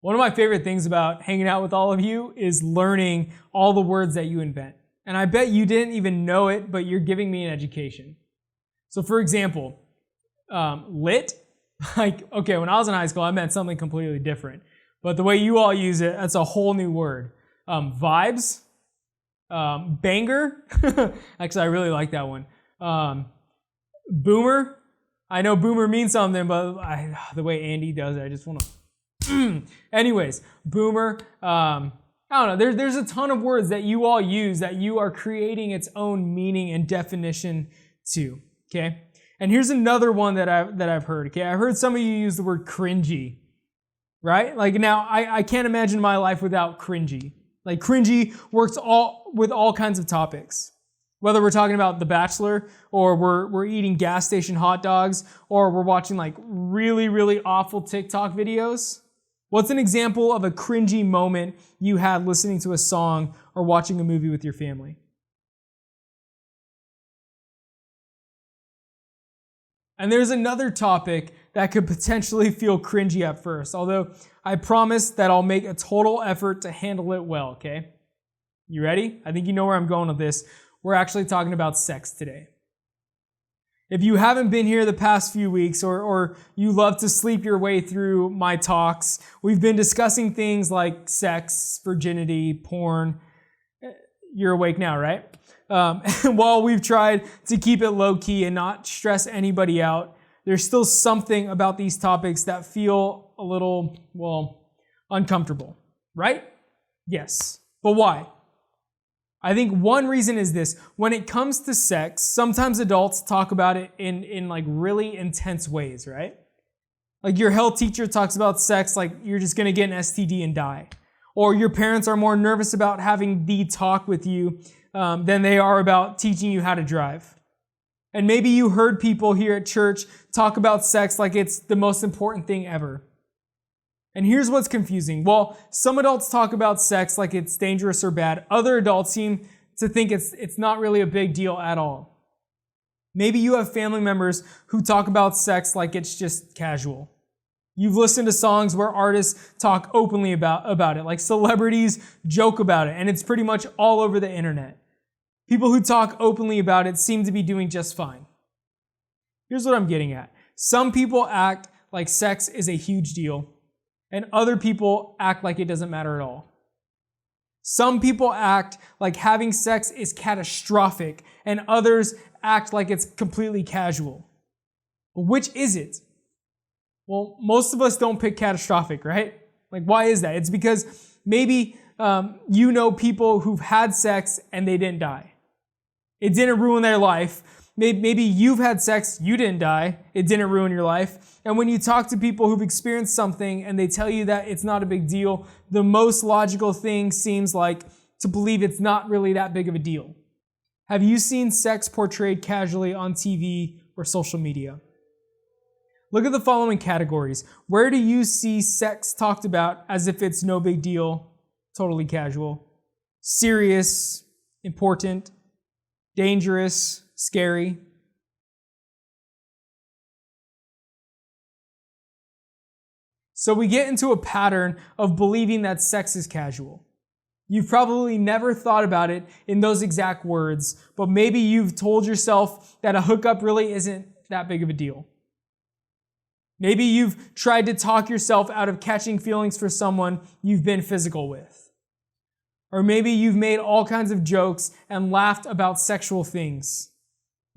One of my favorite things about hanging out with all of you is learning all the words that you invent. And I bet you didn't even know it, but you're giving me an education. So for example, lit, okay, when I was in high school, I meant something completely different. But the way you all use it, that's a whole new word. Vibes, banger, actually I really like that one. Boomer, I know boomer means something, but the way Andy does it, I just want to anyways, boomer. I don't know. There's a ton of words that you all use that you are creating its own meaning and definition to. Okay. And here's another one that I've heard. Okay. I've heard some of you use the word cringy, right? Like now I can't imagine my life without cringy. Like cringy works with all kinds of topics. Whether we're talking about The Bachelor, or we're eating gas station hot dogs, or we're watching like really, really awful TikTok videos. What's an example of a cringy moment you had listening to a song or watching a movie with your family? And there's another topic that could potentially feel cringy at first, although I promise that I'll make a total effort to handle it well, okay? You ready? I think you know where I'm going with this. We're actually talking about sex today. If you haven't been here the past few weeks, or you love to sleep your way through my talks, we've been discussing things like sex, virginity, porn. You're awake now, right? And while we've tried to keep it low-key and not stress anybody out, there's still something about these topics that feel a little, uncomfortable, right? Yes. But why? I think one reason is this. When it comes to sex, sometimes adults talk about it in like really intense ways, right? Like your health teacher talks about sex like you're just going to get an STD and die. Or your parents are more nervous about having the talk with you than they are about teaching you how to drive. And maybe you heard people here at church talk about sex like it's the most important thing ever. And here's what's confusing. While some adults talk about sex like it's dangerous or bad, other adults seem to think it's not really a big deal at all. Maybe you have family members who talk about sex like it's just casual. You've listened to songs where artists talk openly about it, like celebrities joke about it, and it's pretty much all over the internet. People who talk openly about it seem to be doing just fine. Here's what I'm getting at. Some people act like sex is a huge deal, and other people act like it doesn't matter at all. Some people act like having sex is catastrophic, and others act like it's completely casual. But which is it? Well, most of us don't pick catastrophic, right? Like, why is that? It's because maybe you know people who've had sex and they didn't die. It didn't ruin their life. Maybe you've had sex, you didn't die, it didn't ruin your life. And when you talk to people who've experienced something and they tell you that it's not a big deal, the most logical thing seems like to believe it's not really that big of a deal. Have you seen sex portrayed casually on TV or social media? Look at the following categories. Where do you see sex talked about as if it's no big deal, totally casual, serious, important, dangerous, scary? So we get into a pattern of believing that sex is casual. You've probably never thought about it in those exact words, but maybe you've told yourself that a hookup really isn't that big of a deal. Maybe you've tried to talk yourself out of catching feelings for someone you've been physical with. Or maybe you've made all kinds of jokes and laughed about sexual things.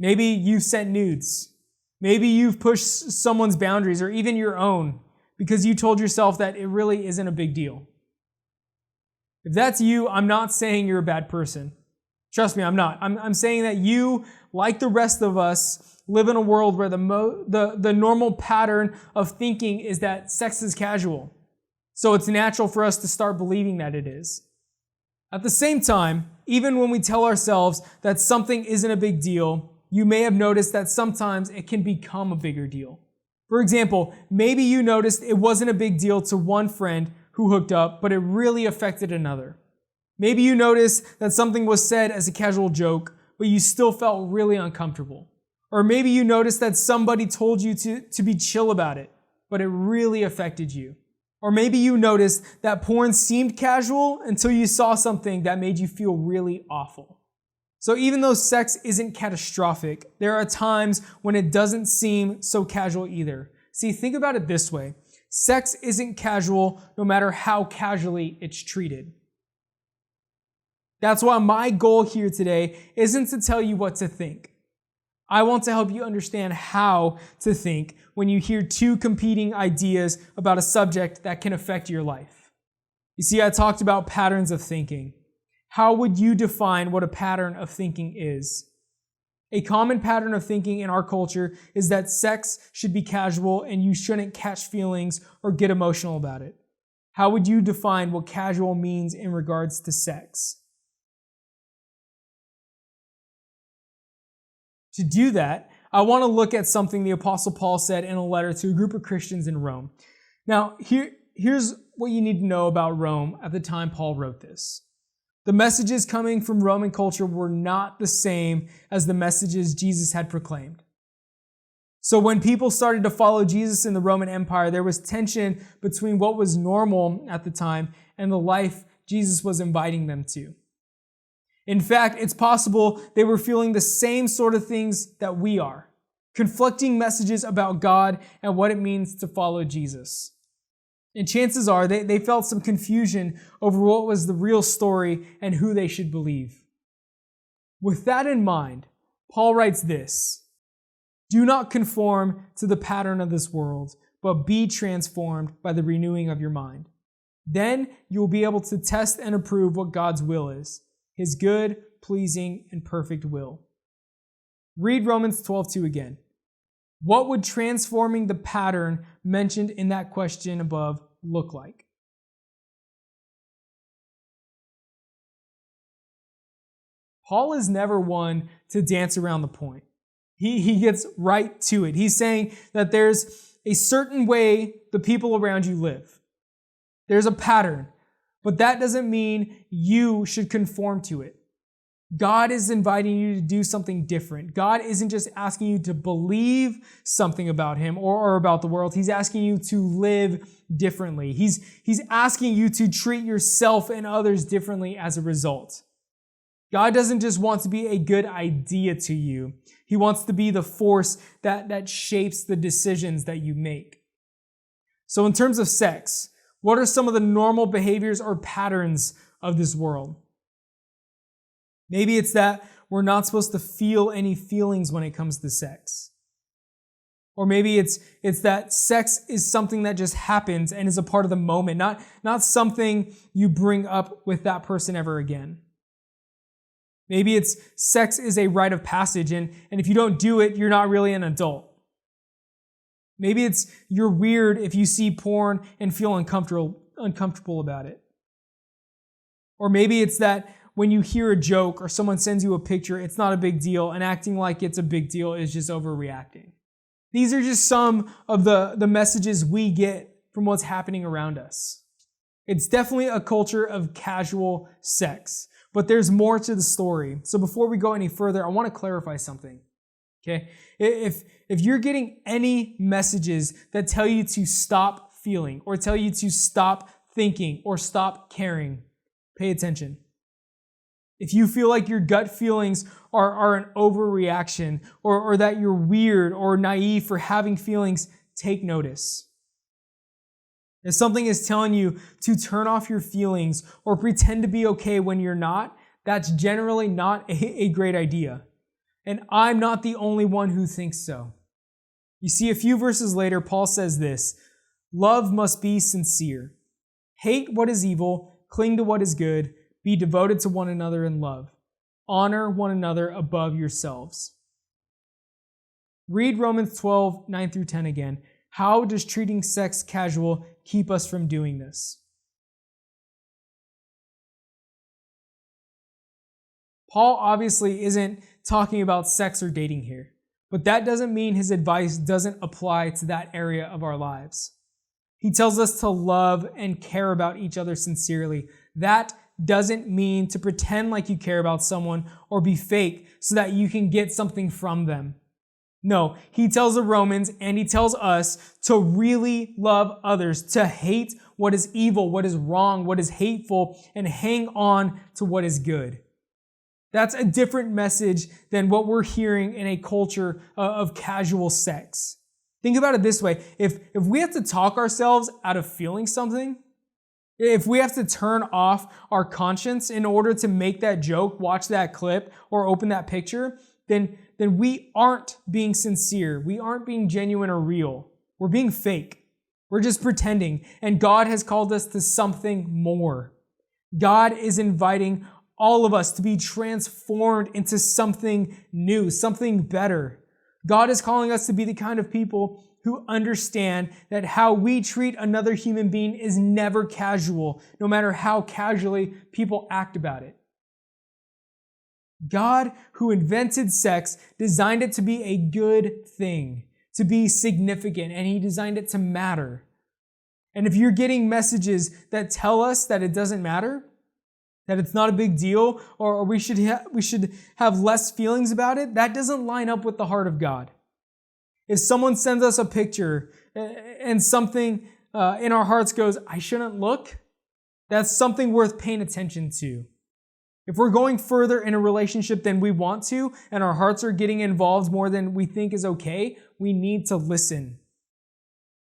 Maybe you've sent nudes. Maybe you've pushed someone's boundaries or even your own because you told yourself that it really isn't a big deal. If that's you, I'm not saying you're a bad person. Trust me, I'm not. I'm saying that you, like the rest of us, live in a world where the normal pattern of thinking is that sex is casual. So it's natural for us to start believing that it is. At the same time, even when we tell ourselves that something isn't a big deal, you may have noticed that sometimes it can become a bigger deal. For example, maybe you noticed it wasn't a big deal to one friend who hooked up, but it really affected another. Maybe you noticed that something was said as a casual joke, but you still felt really uncomfortable. Or maybe you noticed that somebody told you to be chill about it, but it really affected you. Or maybe you noticed that porn seemed casual until you saw something that made you feel really awful. So even though sex isn't catastrophic, there are times when it doesn't seem so casual either. See, think about it this way. Sex isn't casual no matter how casually it's treated. That's why my goal here today isn't to tell you what to think. I want to help you understand how to think when you hear two competing ideas about a subject that can affect your life. You see, I talked about patterns of thinking. How would you define what a pattern of thinking is? A common pattern of thinking in our culture is that sex should be casual and you shouldn't catch feelings or get emotional about it. How would you define what casual means in regards to sex? To do that, I want to look at something the Apostle Paul said in a letter to a group of Christians in Rome. Now, here's what you need to know about Rome at the time Paul wrote this. The messages coming from Roman culture were not the same as the messages Jesus had proclaimed. So when people started to follow Jesus in the Roman Empire, there was tension between what was normal at the time and the life Jesus was inviting them to. In fact, it's possible they were feeling the same sort of things that we are, conflicting messages about God and what it means to follow Jesus. And chances are they felt some confusion over what was the real story and who they should believe. With that in mind, Paul writes this: "Do not conform to the pattern of this world, but be transformed by the renewing of your mind. Then you will be able to test and approve what God's will is, His good, pleasing, and perfect will." Read Romans 12:2 again. What would transforming the pattern mentioned in that question above look like? Paul is never one to dance around the point. He gets right to it. He's saying that there's a certain way the people around you live. There's a pattern, but that doesn't mean you should conform to it. God is inviting you to do something different. God isn't just asking you to believe something about Him or about the world. He's asking you to live differently. He's asking you to treat yourself and others differently as a result. God doesn't just want to be a good idea to you. He wants to be the force that shapes the decisions that you make. So in terms of sex, what are some of the normal behaviors or patterns of this world? Maybe it's that we're not supposed to feel any feelings when it comes to sex. Or maybe it's that sex is something that just happens and is a part of the moment, not something you bring up with that person ever again. Maybe it's sex is a rite of passage, and if you don't do it, you're not really an adult. Maybe it's you're weird if you see porn and feel uncomfortable about it. Or maybe it's that when you hear a joke or someone sends you a picture, it's not a big deal, and acting like it's a big deal is just overreacting. These are just some of the messages we get from what's happening around us. It's definitely a culture of casual sex, but there's more to the story. So before we go any further, I want to clarify something. Okay? If you're getting any messages that tell you to stop feeling or tell you to stop thinking or stop caring, pay attention. If you feel like your gut feelings are an overreaction or that you're weird or naive for having feelings, take notice. If something is telling you to turn off your feelings or pretend to be okay when you're not, that's generally not a great idea. And I'm not the only one who thinks so. You see, a few verses later, Paul says this: "Love must be sincere. Hate what is evil, cling to what is good, be devoted to one another in love. Honor one another above yourselves." Read Romans 12:9-10 again. How does treating sex casual keep us from doing this? Paul obviously isn't talking about sex or dating here, but that doesn't mean his advice doesn't apply to that area of our lives. He tells us to love and care about each other sincerely. That doesn't mean to pretend like you care about someone or be fake so that you can get something from them. No, he tells the Romans and he tells us to really love others, to hate what is evil, what is wrong, what is hateful, and hang on to what is good. That's a different message than what we're hearing in a culture of casual sex. Think about it this way. If we have to talk ourselves out of feeling something, if we have to turn off our conscience in order to make that joke, watch that clip, or open that picture, then we aren't being sincere. We aren't being genuine or real. We're being fake. We're just pretending. And God has called us to something more. God is inviting all of us to be transformed into something new, something better. God is calling us to be the kind of people who understand that how we treat another human being is never casual, no matter how casually people act about it. God, who invented sex, designed it to be a good thing, to be significant, and He designed it to matter. And if you're getting messages that tell us that it doesn't matter, that it's not a big deal, or we should have less feelings about it, that doesn't line up with the heart of God. If someone sends us a picture and something in our hearts goes, I shouldn't look, that's something worth paying attention to. If we're going further in a relationship than we want to, and our hearts are getting involved more than we think is okay, we need to listen.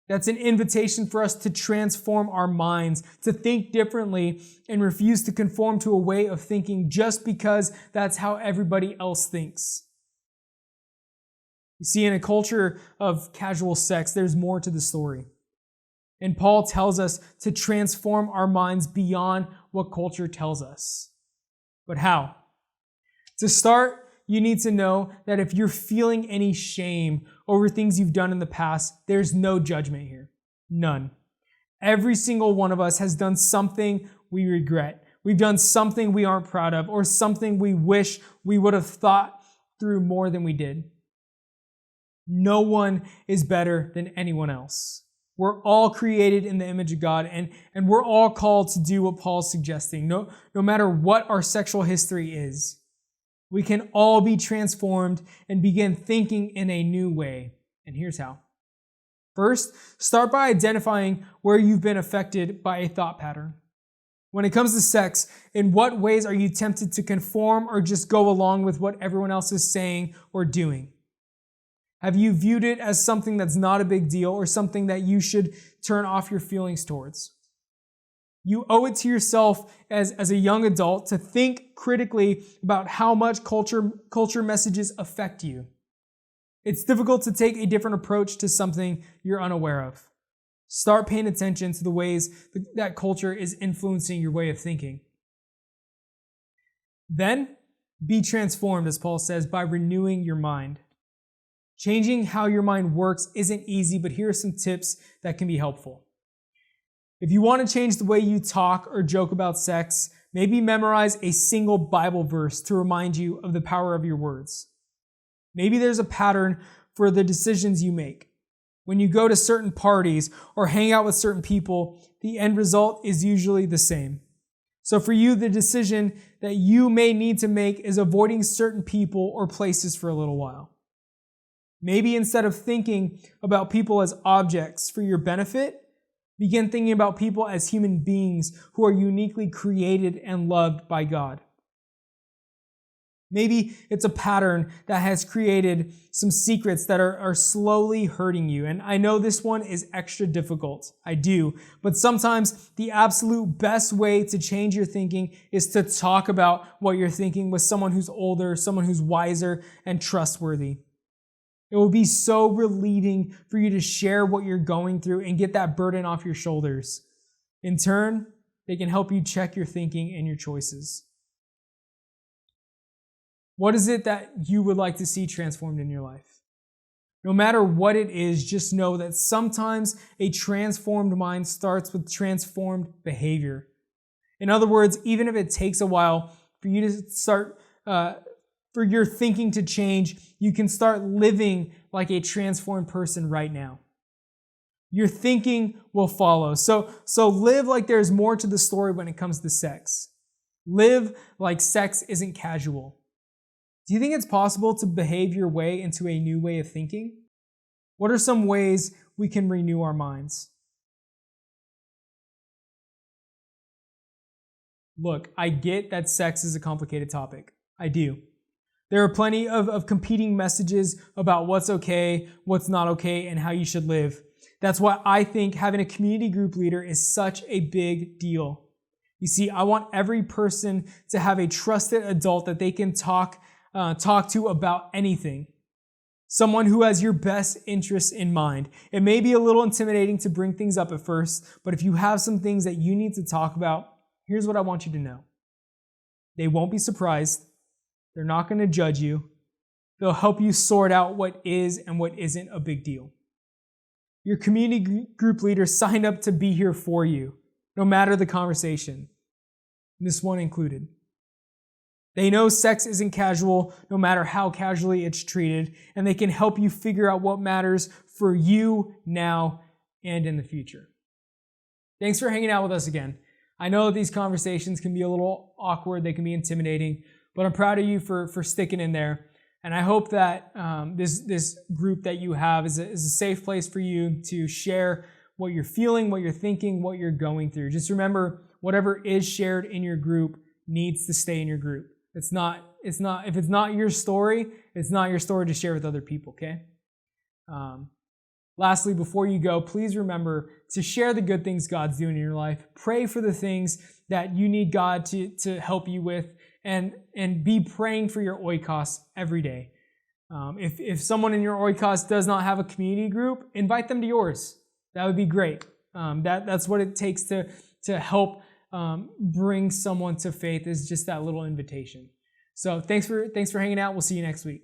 That's an invitation for us to transform our minds, to think differently, and refuse to conform to a way of thinking just because that's how everybody else thinks. You see, in a culture of casual sex, there's more to the story. And Paul tells us to transform our minds beyond what culture tells us. But how? To start, you need to know that if you're feeling any shame over things you've done in the past, there's no judgment here. None. Every single one of us has done something we regret. We've done something we aren't proud of, or something we wish we would have thought through more than we did. No one is better than anyone else. We're all created in the image of God, and we're all called to do what Paul's suggesting, no matter what our sexual history is. We can all be transformed and begin thinking in a new way. And here's how. First, start by identifying where you've been affected by a thought pattern. When it comes to sex, in what ways are you tempted to conform or just go along with what everyone else is saying or doing? Have you viewed it as something that's not a big deal or something that you should turn off your feelings towards? You owe it to yourself as a young adult to think critically about how much culture messages affect you. It's difficult to take a different approach to something you're unaware of. Start paying attention to the ways that culture is influencing your way of thinking. Then, be transformed, as Paul says, by renewing your mind. Changing how your mind works isn't easy, but here are some tips that can be helpful. If you want to change the way you talk or joke about sex, maybe memorize a single Bible verse to remind you of the power of your words. Maybe there's a pattern for the decisions you make. When you go to certain parties or hang out with certain people, the end result is usually the same. So for you, the decision that you may need to make is avoiding certain people or places for a little while. Maybe instead of thinking about people as objects for your benefit, begin thinking about people as human beings who are uniquely created and loved by God. Maybe it's a pattern that has created some secrets that are slowly hurting you. And I know this one is extra difficult. I do. But sometimes the absolute best way to change your thinking is to talk about what you're thinking with someone who's older, someone who's wiser and trustworthy. It will be so relieving for you to share what you're going through and get that burden off your shoulders. In turn, they can help you check your thinking and your choices. What is it that you would like to see transformed in your life? No matter what it is, just know that sometimes a transformed mind starts with transformed behavior. In other words, even if it takes a while for you to start for your thinking to change, you can start living like a transformed person right now. Your thinking will follow. So live like there's more to the story when it comes to sex. Live like sex isn't casual. Do you think it's possible to behave your way into a new way of thinking? What are some ways we can renew our minds? Look, I get that sex is a complicated topic. I do. There are plenty of competing messages about what's okay, what's not okay, and how you should live. That's why I think having a community group leader is such a big deal. You see, I want every person to have a trusted adult that they can talk to about anything. Someone who has your best interests in mind. It may be a little intimidating to bring things up at first, but if you have some things that you need to talk about, here's what I want you to know. They won't be surprised. They're not going to judge you. They'll help you sort out what is and what isn't a big deal. Your community group leader signed up to be here for you, no matter the conversation, this one included. They know sex isn't casual, no matter how casually it's treated, and they can help you figure out what matters for you now and in the future. Thanks for hanging out with us again. I know these conversations can be a little awkward, they can be intimidating, but I'm proud of you for sticking in there. And I hope that this group that you have is a safe place for you to share what you're feeling, what you're thinking, what you're going through. Just remember, whatever is shared in your group needs to stay in your group. If it's not your story, it's not your story to share with other people, okay? Lastly, before you go, please remember to share the good things God's doing in your life. Pray for the things that you need God to help you with, and be praying for your oikos every day. If someone in your oikos does not have a community group, invite them to yours. That would be great. That's what it takes to help bring someone to faith, is just that little invitation. So thanks for hanging out. We'll see you next week.